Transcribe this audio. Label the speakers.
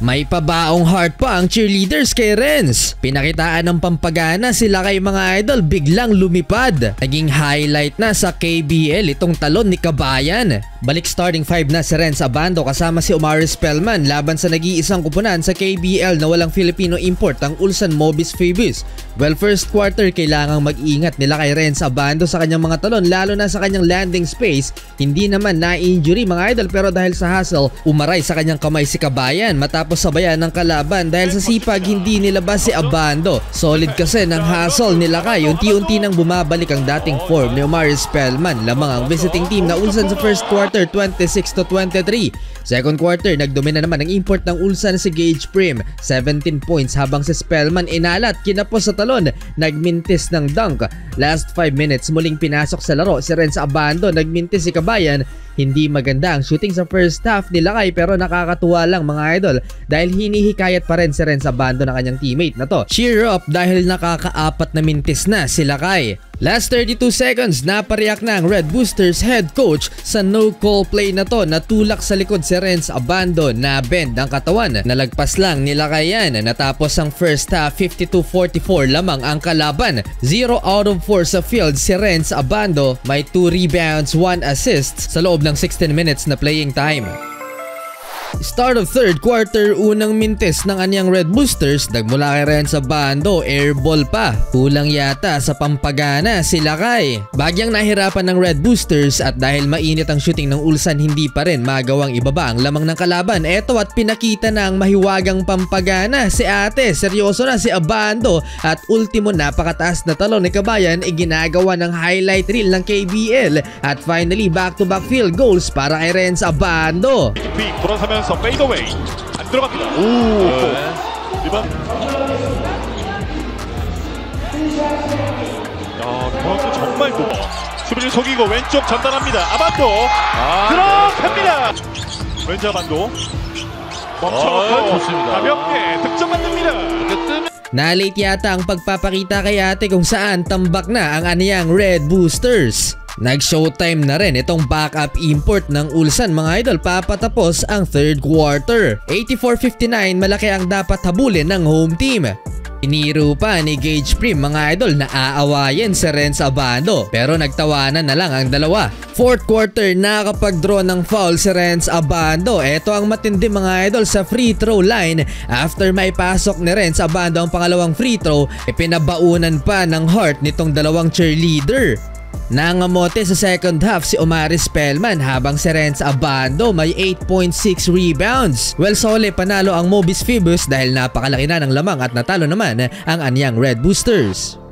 Speaker 1: May pabaong heart pa ang cheerleaders kay Renz. Pinakitaan ng pampagana sila kay mga idol, biglang lumipad. Naging highlight na sa KBL itong talon ni Kabayan. Balik starting 5 na si Renz Abando kasama si Omari Spellman laban sa nag-iisang kupunan sa KBL na walang Filipino import ang Ulsan Mobis Phoebus. Well, first quarter kailangang mag-ingat nila kay Renz Abando sa kanyang mga talon lalo na sa kanyang landing space. Hindi naman na-injury mga idol pero dahil sa hustle, umaray sa kanyang kamay si Kabayan matapos sabayan ng kalaban dahil sa sipag hindi nilabas si Abando. Solid kasi ng hustle nila kay unti-unti nang bumabalik ang dating form ni Omari Spellman. Lamang ang visiting team na Ulsan sa first quarter 26-23. Second quarter nagdomina naman ang import ng Ulsan si Gage Prim, 17 points habang si Spellman inalat kinapos sa talon, nagmintis ng dunk. Last 5 minutes muling pinasok sa laro si Renz Abando, nagmintis si Kabayan. Hindi maganda ang shooting sa first half ni Lakay pero nakakatuwa lang mga idol dahil hinihikayat pa rin si Renz Abando ng kanyang teammate na to. Cheer up dahil nakakaapat na mintis na si Lakay. Last 32 seconds, napareact na ang Red Boosters head coach sa no-call play na to. Natulak sa likod si Renz Abando, na bend ang katawan. Nalagpas lang ni Lakay yan. Natapos ang first half, 52-44 lamang ang kalaban. 0 out of 4 sa field si Renz Abando. May 2 rebounds, 1 assist sa loob ng 16 minutes na playing time. Start of third quarter, unang mintis ng anyang Red Boosters, nagmula kay Renz Abando, airball pa. Kulang yata sa pampagana si Lakay. Bagyang nahirapan ng Red Boosters at dahil mainit ang shooting ng Ulsan, hindi pa rin magawang ibaba ang lamang ng kalaban. Eto at pinakita na ang mahiwagang pampagana si ate. Seryoso na si Abando at ultimo napakataas na talon ni Kabayan ginagawa ng highlight reel ng KBL. At finally back-to-back field goals para kay Renz Abando.
Speaker 2: 돌아서면서 페이드웨이 안 들어갑니다. 오, 리바운드. 리바운드 정말 높아. 수비를 속이고 왼쪽 전달합니다. 아반도 들어갑니다. 왼쪽 아반도 멈춰서 가볍게 득점 만듭니다.
Speaker 1: Na-late yata ang pagpapakita kay ate kung saan tambak na ang aniyang Red Boosters. Nag-showtime na rin itong backup import ng Ulsan mga idol, papatapos ang third quarter. 84-59, malaki ang dapat habulin ng home team. Iniro pa ni Gage Prim mga idol na aawayin si Renz Abando pero nagtawanan na lang ang dalawa. Fourth quarter nakapag-draw ng foul si Renz Abando. Ito ang matindi mga idol sa free throw line. After may pasok ni Renz Abando ang pangalawang free throw, pinabaunan pa ng heart nitong dalawang cheerleader. Nangamote sa second half si Omari Spellman habang si Renz Abando may 8.6 rebounds. Well, sole panalo ang Mobis Phoebus dahil napakalaki na ng lamang at natalo naman ang anyang Red Boosters.